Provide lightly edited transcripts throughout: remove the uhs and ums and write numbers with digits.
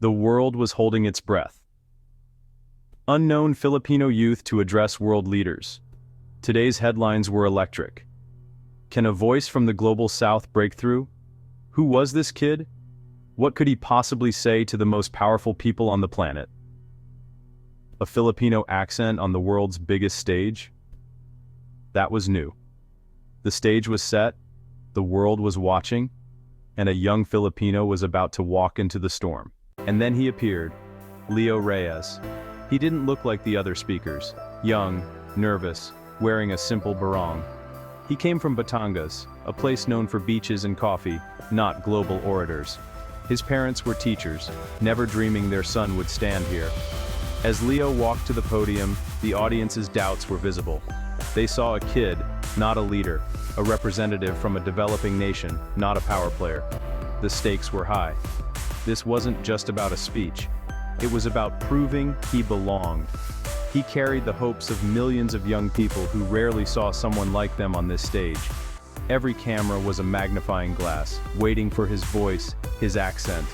The world was holding its breath. Unknown Filipino youth to address world leaders. Today's headlines were electric. Can a voice from the global south break through? Who was this kid? What could he possibly say to the most powerful people on the planet? A Filipino accent on the world's biggest stage? That was new. The stage was set, the world was watching, and a young Filipino was about to walk into the storm. And then he appeared, Leo Reyes. He didn't look like the other speakers, young, nervous, wearing a simple barong. He came from Batangas, a place known for beaches and coffee, not global orators. His parents were teachers, never dreaming their son would stand here. As Leo walked to the podium, the audience's doubts were visible. They saw a kid, not a leader, a representative from a developing nation, not a power player. The stakes were high. This wasn't just about a speech. It was about proving he belonged. He carried the hopes of millions of young people who rarely saw someone like them on this stage. Every camera was a magnifying glass, waiting for his voice, his accent.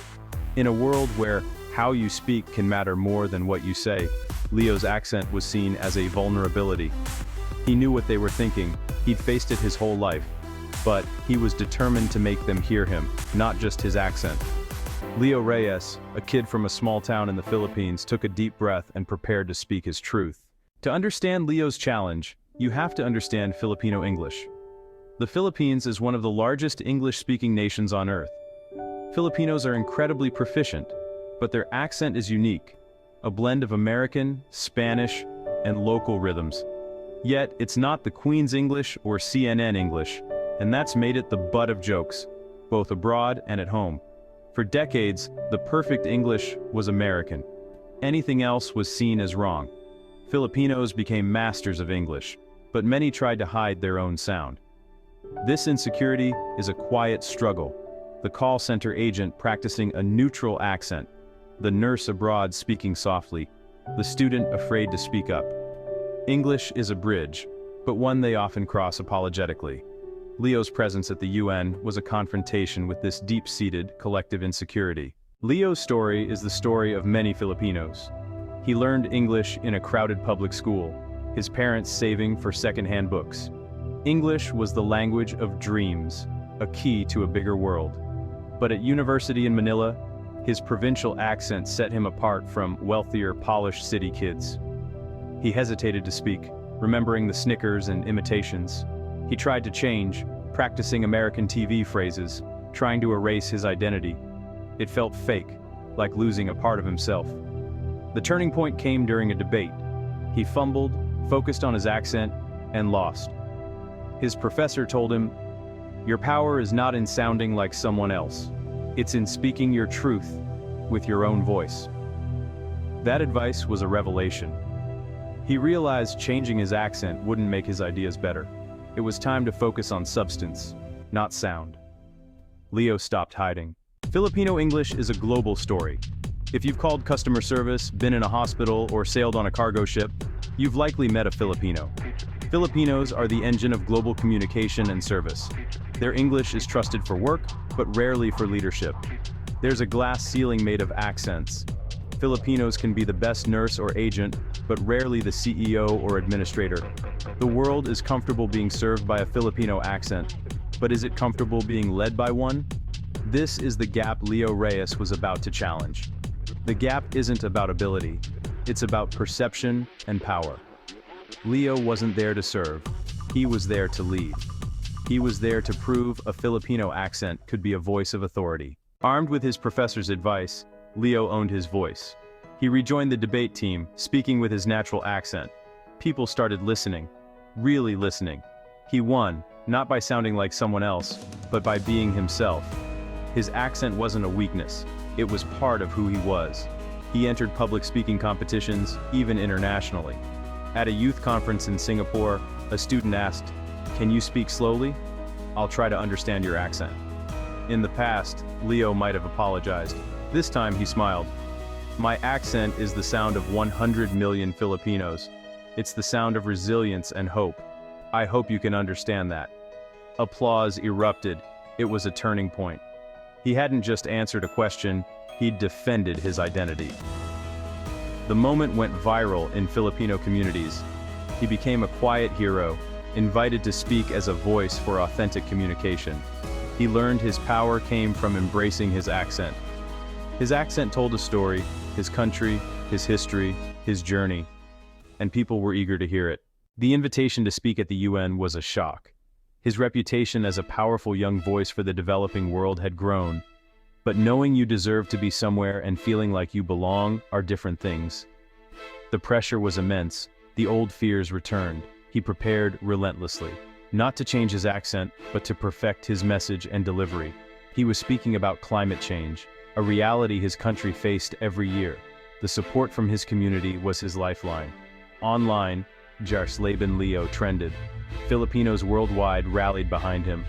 In a world where how you speak can matter more than what you say, Leo's accent was seen as a vulnerability. He knew what they were thinking, he'd faced it his whole life. But he was determined to make them hear him, not just his accent. Leo Reyes, a kid from a small town in the Philippines, took a deep breath and prepared to speak his truth. To understand Leo's challenge, you have to understand Filipino English. The Philippines is one of the largest English-speaking nations on Earth. Filipinos are incredibly proficient, but their accent is unique, a blend of American, Spanish, and local rhythms. Yet, it's not the Queen's English or CNN English, and that's made it the butt of jokes, both abroad and at home. For decades, the perfect English was American. Anything else was seen as wrong. Filipinos became masters of English, but many tried to hide their own sound. This insecurity is a quiet struggle. The call center agent practicing a neutral accent, the nurse abroad speaking softly, the student afraid to speak up. English is a bridge, but one they often cross apologetically. Leo's presence at the UN was a confrontation with this deep-seated, collective insecurity. Leo's story is the story of many Filipinos. He learned English in a crowded public school, his parents saving for second-hand books. English was the language of dreams, a key to a bigger world. But at university in Manila, his provincial accent set him apart from wealthier, polished city kids. He hesitated to speak, remembering the snickers and imitations. He tried to change, practicing American TV phrases, trying to erase his identity. It felt fake, like losing a part of himself. The turning point came during a debate. He fumbled, focused on his accent, and lost. His professor told him, "Your power is not in sounding like someone else. It's in speaking your truth with your own voice." That advice was a revelation. He realized changing his accent wouldn't make his ideas better. It was time to focus on substance, not sound. Leo stopped hiding. Filipino English is a global story. If you've called customer service, been in a hospital, or sailed on a cargo ship, you've likely met a Filipino. Filipinos are the engine of global communication and service. Their English is trusted for work, but rarely for leadership. There's a glass ceiling made of accents. Filipinos can be the best nurse or agent, but rarely the CEO or administrator. The world is comfortable being served by a Filipino accent, but is it comfortable being led by one? This is the gap Leo Reyes was about to challenge. The gap isn't about ability, it's about perception and power. Leo wasn't there to serve, he was there to lead. He was there to prove a Filipino accent could be a voice of authority. Armed with his professor's advice, Leo owned his voice. He rejoined the debate team, speaking with his natural accent. People started listening, really listening. He won, not by sounding like someone else, but by being himself. His accent wasn't a weakness, it was part of who he was. He entered public speaking competitions, even internationally. At a youth conference in Singapore, a student asked, "Can you speak slowly? I'll try to understand your accent." In the past, Leo might have apologized. This time he smiled. "My accent is the sound of 100 million Filipinos. It's the sound of resilience and hope. I hope you can understand that." Applause erupted. It was a turning point. He hadn't just answered a question, He defended his identity. The moment went viral in Filipino communities. He became a quiet hero, invited to speak as a voice for authentic communication. He learned his power came from embracing his accent. His accent told a story, his country, his history, his journey, and people were eager to hear it. The invitation to speak at the UN was a shock. His reputation as a powerful young voice for the developing world had grown. But knowing you deserve to be somewhere and feeling like you belong are different things. The pressure was immense. The old fears returned. He prepared relentlessly, not to change his accent, but to perfect his message and delivery. He was speaking about climate change, a reality his country faced every year. The support from his community was his lifeline. Online, Jars Laban Leo trended. Filipinos worldwide rallied behind him.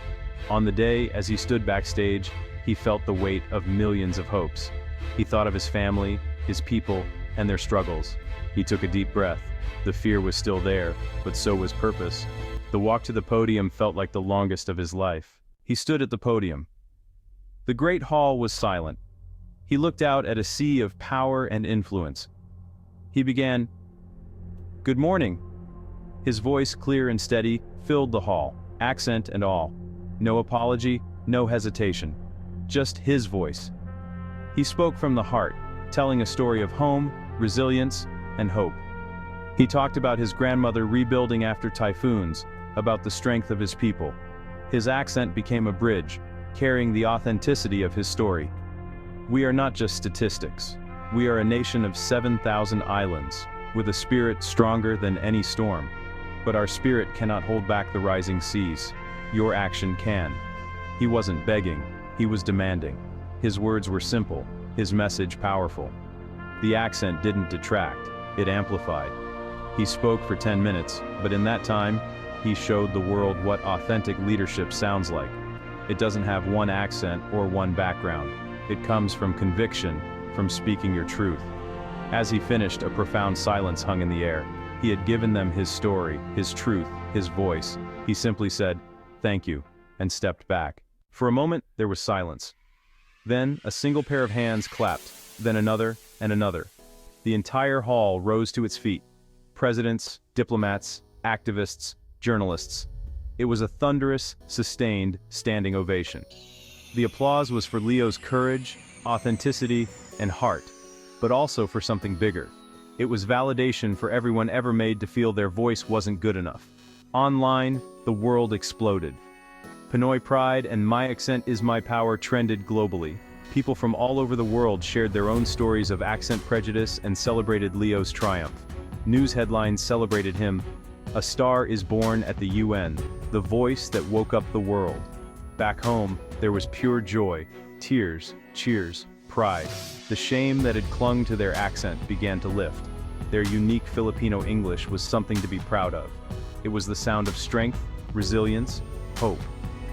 On the day, as he stood backstage, he felt the weight of millions of hopes. He thought of his family, his people, and their struggles. He took a deep breath. The fear was still there, but so was purpose. The walk to the podium felt like the longest of his life. He stood at the podium. The great hall was silent. He looked out at a sea of power and influence. He began, "Good morning." His voice, clear and steady, filled the hall, accent and all. No apology, no hesitation. Just his voice. He spoke from the heart, telling a story of home, resilience, and hope. He talked about his grandmother rebuilding after typhoons, about the strength of his people. His accent became a bridge, carrying the authenticity of his story. We are not just statistics. We are a nation of 7,000 islands, with a spirit stronger than any storm. But our spirit cannot hold back the rising seas. Your action can. He wasn't begging, he was demanding. His words were simple, his message powerful. The accent didn't detract, it amplified. He spoke for 10 minutes, but in that time, he showed the world what authentic leadership sounds like. It doesn't have one accent or one background. It comes from conviction, from speaking your truth. As he finished, a profound silence hung in the air. He had given them his story, his truth, his voice. He simply said, "Thank you," and stepped back. For a moment, there was silence. Then, a single pair of hands clapped, then another and another. The entire hall rose to its feet. Presidents, diplomats, activists, journalists. It was a thunderous, sustained, standing ovation. The applause was for Leo's courage, authenticity, and heart, but also for something bigger. It was validation for everyone ever made to feel their voice wasn't good enough. Online, the world exploded. Pinoy pride and "My accent is my power" trended globally. People from all over the world shared their own stories of accent prejudice and celebrated Leo's triumph. News headlines celebrated him. "A star is born at the UN, the voice that woke up the world." Back home, there was pure joy, tears, cheers, pride. The shame that had clung to their accent began to lift. Their unique Filipino English was something to be proud of. It was the sound of strength, resilience, hope.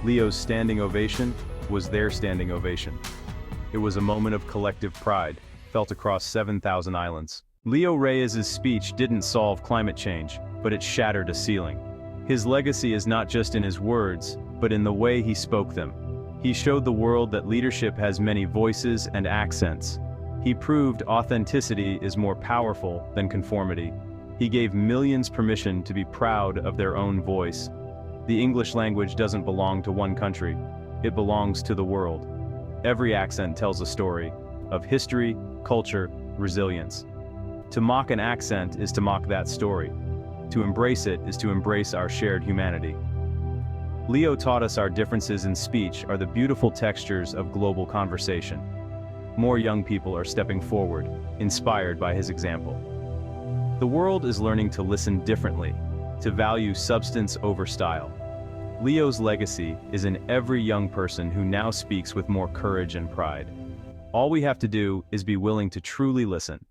Leo's standing ovation was their standing ovation. It was a moment of collective pride, felt across 7,000 islands. Leo Reyes's speech didn't solve climate change, but it shattered a ceiling. His legacy is not just in his words, but in the way he spoke them. He showed the world that leadership has many voices and accents. He proved authenticity is more powerful than conformity. He gave millions permission to be proud of their own voice. The English language doesn't belong to one country. It belongs to the world. Every accent tells a story of history, culture, resilience. To mock an accent is to mock that story. To embrace it is to embrace our shared humanity. Leo taught us our differences in speech are the beautiful textures of global conversation. More young people are stepping forward, inspired by his example. The world is learning to listen differently, to value substance over style. Leo's legacy is in every young person who now speaks with more courage and pride. All we have to do is be willing to truly listen.